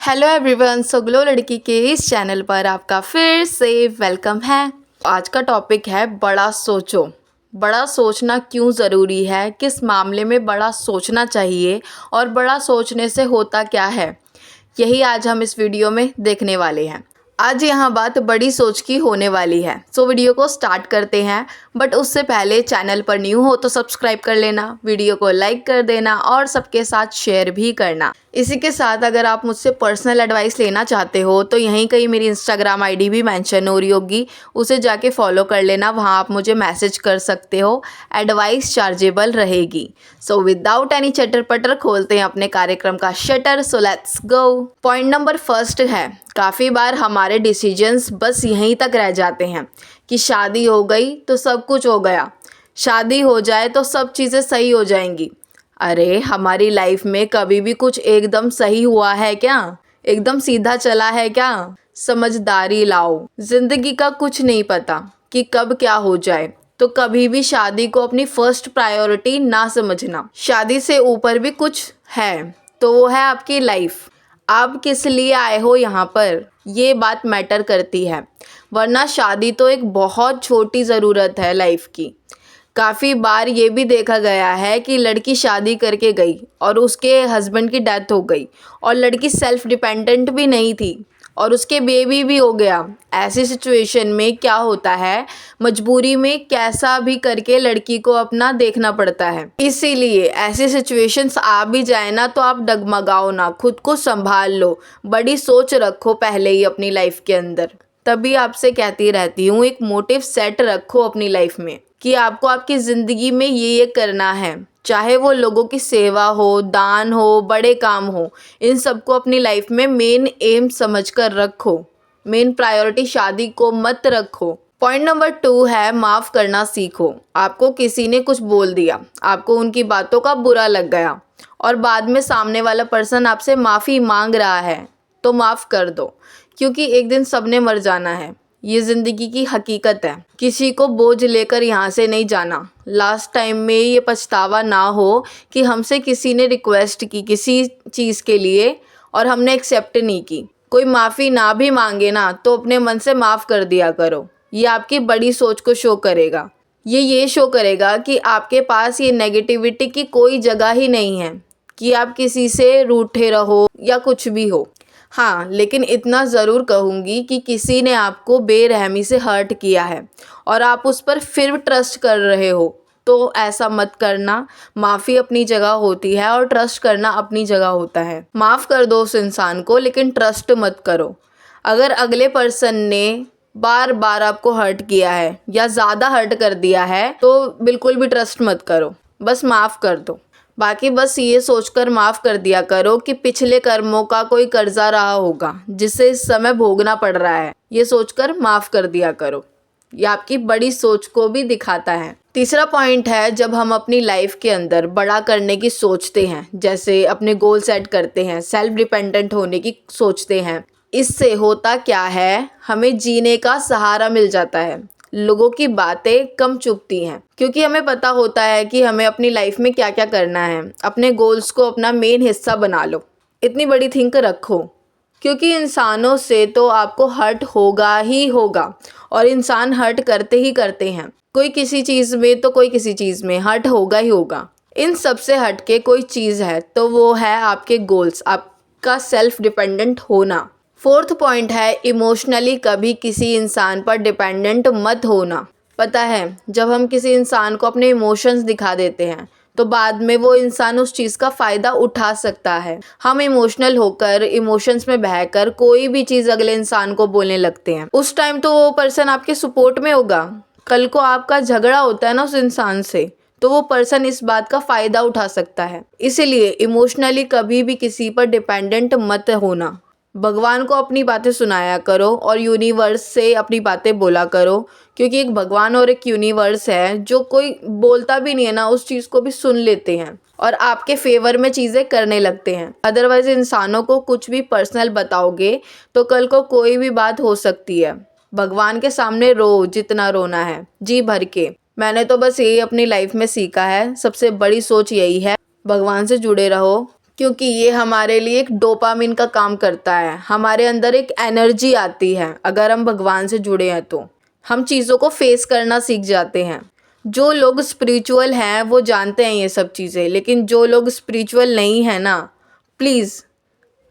Hello everyone, सो glow लड़की के इस चैनल पर आपका फिर से वेलकम है। आज का टॉपिक है बड़ा सोचो। बड़ा सोचना क्यों ज़रूरी है, किस मामले में बड़ा सोचना चाहिए और बड़ा सोचने से होता क्या है, यही आज हम इस वीडियो में देखने वाले हैं। आज यहाँ बात बड़ी सोच की होने वाली है। सो वीडियो को स्टार्ट करते हैं, बट उससे पहले चैनल पर न्यू हो तो सब्सक्राइब कर लेना, वीडियो को लाइक कर देना और सबके साथ शेयर भी करना। इसी के साथ अगर आप मुझसे पर्सनल एडवाइस लेना चाहते हो तो यहीं कहीं मेरी इंस्टाग्राम आईडी भी मेंशन हो रही होगी, उसे जाके फॉलो कर लेना। वहाँ आप मुझे मैसेज कर सकते हो, एडवाइस चार्जेबल रहेगी। सो विदाउट एनी चटर पटर खोलते हैं अपने कार्यक्रम का shutter. So let's go. Point number first है, काफ़ी बार हमारे डिसीजंस बस यहीं तक रह जाते हैं कि शादी हो गई तो सब कुछ हो गया, शादी हो जाए तो सब चीज़ें सही हो जाएंगी। अरे हमारी लाइफ में कभी भी कुछ एकदम सही हुआ है क्या? एकदम सीधा चला है क्या? समझदारी लाओ, जिंदगी का कुछ नहीं पता कि कब क्या हो जाए। तो कभी भी शादी को अपनी फर्स्ट प्रायोरिटी ना समझना। शादी से ऊपर भी कुछ है तो वो है आपकी लाइफ। आप किस लिए आए हो यहाँ पर, ये बात मैटर करती है। वरना शादी तो एक बहुत छोटी ज़रूरत है लाइफ की। काफ़ी बार ये भी देखा गया है कि लड़की शादी करके गई और उसके हस्बैंड की डेथ हो गई और लड़की सेल्फ डिपेंडेंट भी नहीं थी और उसके बेबी भी हो गया। ऐसी सिचुएशन में क्या होता है, मजबूरी में कैसा भी करके लड़की को अपना देखना पड़ता है। इसीलिए ऐसी सिचुएशंस आ भी जाए ना तो आप डगमगाओ ना, खुद को संभाल लो, बड़ी सोच रखो पहले ही अपनी लाइफ के अंदर। तभी आपसे कहती रहती हूँ, एक मोटिव सेट रखो अपनी लाइफ में कि आपको आपकी ज़िंदगी में ये करना है। चाहे वो लोगों की सेवा हो, दान हो, बड़े काम हो, इन सबको अपनी लाइफ में मेन एम समझकर रखो। मेन प्रायोरिटी शादी को मत रखो। पॉइंट नंबर 2 है, माफ़ करना सीखो। आपको किसी ने कुछ बोल दिया, आपको उनकी बातों का बुरा लग गया और बाद में सामने वाला पर्सन आपसे माफ़ी मांग रहा है तो माफ़ कर दो, क्योंकि एक दिन सबने मर जाना है। ये ज़िंदगी की हकीकत है। किसी को बोझ लेकर यहाँ से नहीं जाना। लास्ट टाइम में ये पछतावा ना हो कि हमसे किसी ने रिक्वेस्ट की किसी चीज़ के लिए और हमने एक्सेप्ट नहीं की। कोई माफ़ी ना भी मांगे ना तो अपने मन से माफ़ कर दिया करो। ये आपकी बड़ी सोच को शो करेगा। ये शो करेगा कि आपके पास ये नेगेटिविटी की कोई जगह ही नहीं है कि आप किसी से रूठे रहो या कुछ भी हो। हाँ, लेकिन इतना ज़रूर कहूँगी कि किसी ने आपको बेरहमी से हर्ट किया है और आप उस पर फिर ट्रस्ट कर रहे हो तो ऐसा मत करना। माफ़ी अपनी जगह होती है और ट्रस्ट करना अपनी जगह होता है। माफ़ कर दो उस इंसान को, लेकिन ट्रस्ट मत करो। अगर अगले पर्सन ने बार बार आपको हर्ट किया है या ज़्यादा हर्ट कर दिया है तो बिल्कुल भी ट्रस्ट मत करो, बस माफ़ कर दो। बाकी बस ये सोचकर माफ़ कर दिया करो कि पिछले कर्मों का कोई कर्जा रहा होगा जिसे इस समय भोगना पड़ रहा है। ये सोचकर माफ़ कर दिया करो। ये आपकी बड़ी सोच को भी दिखाता है। तीसरा पॉइंट है, जब हम अपनी लाइफ के अंदर बड़ा करने की सोचते हैं, जैसे अपने गोल सेट करते हैं, सेल्फ डिपेंडेंट होने की सोचते हैं, इससे होता क्या है, हमें जीने का सहारा मिल जाता है। लोगों की बातें कम चुभती हैं क्योंकि हमें पता होता है कि हमें अपनी लाइफ में क्या क्या करना है। अपने गोल्स को अपना मेन हिस्सा बना लो। इतनी बड़ी थिंक रखो क्योंकि इंसानों से तो आपको हर्ट होगा ही होगा और इंसान हर्ट करते ही करते हैं। कोई किसी चीज़ में तो कोई किसी चीज़ में हर्ट होगा ही होगा। इन सब से हट के कोई चीज़ है तो वो है आपके गोल्स, आपका सेल्फ डिपेंडेंट होना। फोर्थ पॉइंट है, इमोशनली कभी किसी इंसान पर डिपेंडेंट मत होना। पता है, जब हम किसी इंसान को अपने इमोशंस दिखा देते हैं तो बाद में वो इंसान उस चीज़ का फ़ायदा उठा सकता है। हम इमोशनल होकर, इमोशंस में बहकर कोई भी चीज़ अगले इंसान को बोलने लगते हैं। उस टाइम तो वो पर्सन आपके सपोर्ट में होगा, कल को आपका झगड़ा होता है ना उस इंसान से तो वो पर्सन इस बात का फ़ायदा उठा सकता है। इसीलिए इमोशनली कभी भी किसी पर डिपेंडेंट मत होना। भगवान को अपनी बातें सुनाया करो और यूनिवर्स से अपनी बातें बोला करो, क्योंकि एक भगवान और एक यूनिवर्स है जो कोई बोलता भी नहीं है ना उस चीज़ को भी सुन लेते हैं और आपके फेवर में चीज़ें करने लगते हैं। अदरवाइज इंसानों को कुछ भी पर्सनल बताओगे तो कल को कोई भी बात हो सकती है। भगवान के सामने रो जितना रोना है, जी भर के। मैंने तो बस यही अपनी लाइफ में सीखा है। सबसे बड़ी सोच यही है, भगवान से जुड़े रहो क्योंकि ये हमारे लिए एक डोपामिन का काम करता है, हमारे अंदर एक एनर्जी आती है। अगर हम भगवान से जुड़े हैं तो हम चीज़ों को फेस करना सीख जाते हैं। जो लोग स्पिरिचुअल हैं वो जानते हैं ये सब चीज़ें, लेकिन जो लोग स्पिरिचुअल नहीं है ना, प्लीज़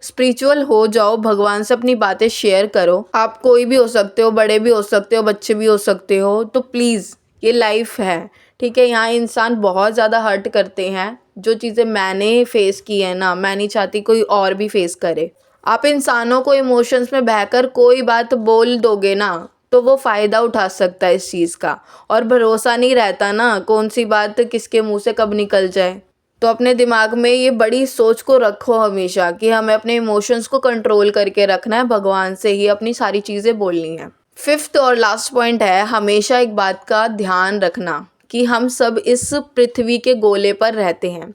स्पिरिचुअल हो जाओ, भगवान से अपनी बातें शेयर करो। आप कोई भी हो सकते हो, बड़े भी हो सकते हो, बच्चे भी हो सकते हो। तो प्लीज़, ये लाइफ है, ठीक है। यहाँ इंसान बहुत ज़्यादा हर्ट करते हैं। जो चीज़ें मैंने फेस की है ना, मैं नहीं चाहती कोई और भी फेस करे। आप इंसानों को इमोशंस में बहकर कोई बात बोल दोगे ना, तो वो फ़ायदा उठा सकता है इस चीज़ का। और भरोसा नहीं रहता ना, कौन सी बात किसके मुंह से कब निकल जाए। तो अपने दिमाग में ये बड़ी सोच को रखो हमेशा कि हमें अपने इमोशंस को कंट्रोल करके रखना है, भगवान से ही अपनी सारी चीज़ें बोलनी है। 5th और लास्ट पॉइंट है, हमेशा एक बात का ध्यान रखना कि हम सब इस पृथ्वी के गोले पर रहते हैं।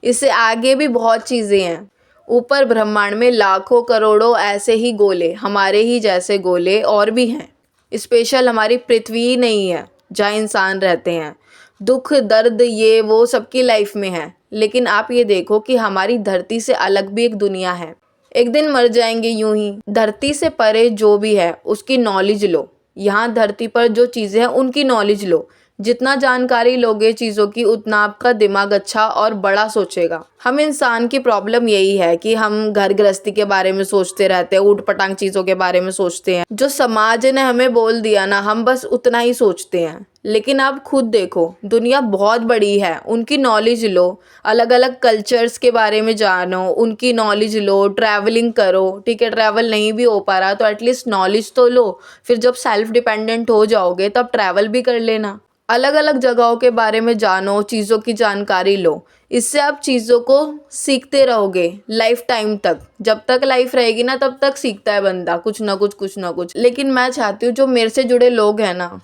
इससे आगे भी बहुत चीज़ें हैं। ऊपर ब्रह्मांड में लाखों करोड़ों ऐसे ही गोले, हमारे ही जैसे गोले और भी हैं। स्पेशल हमारी पृथ्वी ही नहीं है जहाँ इंसान रहते हैं। दुख दर्द ये वो सबकी लाइफ में है, लेकिन आप ये देखो कि हमारी धरती से अलग भी एक दुनिया है। एक दिन मर जाएंगे यूं ही। धरती से परे जो भी है उसकी नॉलेज लो। यहाँ धरती पर जो चीज़ें हैं उनकी नॉलेज लो। जितना जानकारी लोगे चीज़ों की, उतना आपका दिमाग अच्छा और बड़ा सोचेगा। हम इंसान की प्रॉब्लम यही है कि हम घर गृहस्थी के बारे में सोचते रहते हैं, ऊट पटांग चीज़ों के बारे में सोचते हैं। जो समाज ने हमें बोल दिया ना, हम बस उतना ही सोचते हैं। लेकिन आप खुद देखो, दुनिया बहुत बड़ी है, उनकी नॉलेज लो। अलग अलग कल्चर्स के बारे में जानो, उनकी नॉलेज लो। ट्रैवलिंग करो, ठीक है। ट्रैवल नहीं भी हो पा रहा तो एटलीस्ट नॉलेज तो लो। फिर जब सेल्फ डिपेंडेंट हो जाओगे तब ट्रैवल भी कर लेना। अलग अलग जगहों के बारे में जानो, चीज़ों की जानकारी लो। इससे आप चीज़ों को सीखते रहोगे लाइफ टाइम तक। जब तक लाइफ रहेगी ना, तब तक सीखता है बंदा कुछ ना कुछ, कुछ ना कुछ। लेकिन मैं चाहती हूँ जो मेरे से जुड़े लोग हैं ना,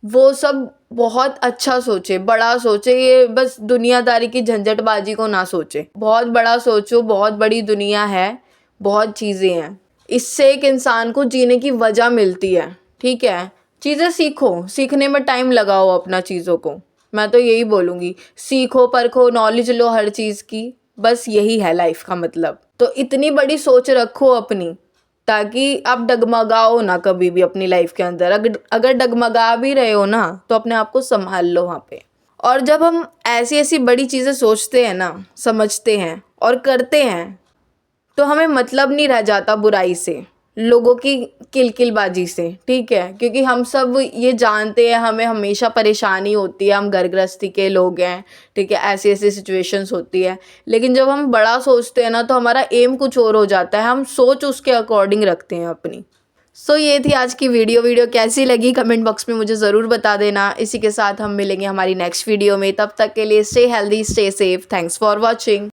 वो सब बहुत अच्छा सोचे, बड़ा सोचे। ये बस दुनियादारी की झंझटबाजी को ना सोचे। बहुत बड़ा सोचो, बहुत बड़ी दुनिया है, बहुत चीज़ें हैं। इससे एक इंसान को जीने की वजह मिलती है, ठीक है। चीज़ें सीखो, सीखने में टाइम लगाओ अपना चीज़ों को। मैं तो यही बोलूँगी, सीखो परखो, नॉलेज लो हर चीज़ की। बस यही है लाइफ का मतलब। तो इतनी बड़ी सोच रखो अपनी, ताकि आप डगमगाओ ना कभी भी अपनी लाइफ के अंदर। अगर डगमगा भी रहे हो ना, तो अपने आप को संभाल लो वहाँ पे। और जब हम ऐसी ऐसी बड़ी चीज़ें सोचते हैं ना, समझते हैं और करते हैं, तो हमें मतलब नहीं रह जाता बुराई से, लोगों की किलकिलबाजी से, ठीक है। क्योंकि हम सब ये जानते हैं हमें हमेशा परेशानी होती है, हम घर गृहस्थी के लोग हैं, ठीक है। ऐसी ऐसी सिचुएशंस होती है। लेकिन जब हम बड़ा सोचते हैं ना, तो हमारा एम कुछ और हो जाता है, हम सोच उसके अकॉर्डिंग रखते हैं अपनी। सो ये थी आज की वीडियो कैसी लगी कमेंट बॉक्स में मुझे ज़रूर बता देना। इसी के साथ हम मिलेंगे हमारी नेक्स्ट वीडियो में। तब तक के लिए stay healthy, stay safe. Thanks for watching.